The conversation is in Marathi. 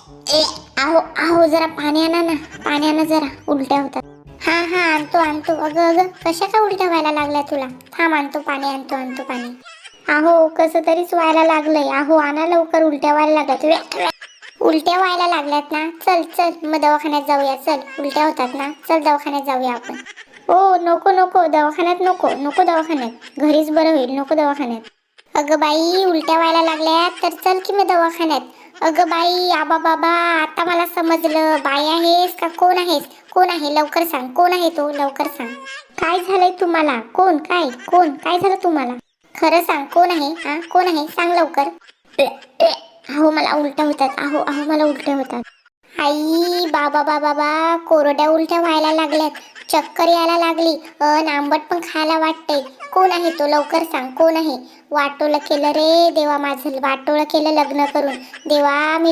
ए आहो आहो, जरा पाणी आणा ना, पाणी आणा जरा, उलट्या होतात. हा हा, आणतो आणतो. अगं अगं, कशा का उलट्या व्हायला लागल्या तुला? थांब, आणतो पाणी, आणतो आणतो पाणी. आहो, कसं तरीच व्हायला लागलंय. आहो, आणा लवकर, उलट्या व्हायला लागल्यात. उलट्या व्हायला लागल्यात ना? चल चल, मग दवाखान्यात जाऊया. चल, उलट्या होतात ना, चल दवाखान्यात जाऊया आपण. हो, नको नको, दवाखान्यात नको, नको दवाखान्यात, घरीच बरं होईल, नको दवाखान्यात. अगं बाई, उलट्या व्हायला लागल्यात तर चल की मग दवाखान्यात. अगं बाई, आबा बाबा, आता मला समजलं. बाई आहेस का कोण आहेस? कोण आहे, लवकर सांग, कोण आहे तो, लवकर सांग. काय झालंय तुम्हाला? कोण, काय, कोण, काय झालं तुम्हाला? खरं सांग, कोण आहे? हा, कोण आहे, सांग लवकर. अहो, मला उलट्या होतात. अहो अहो, मला उलट्या होतात. आई, बाबा बाबा बा, कोरड्या उलट्या व्हायला लागल्यात, चक्कर यायला लागली, आंबट पण खायला वाटतंय. कोण आहे तो, लवकर सांग, कोण आहे? वाटोळं केलं रे देवा, माझं वाटोळं केलं लग्न करून. देवा, मी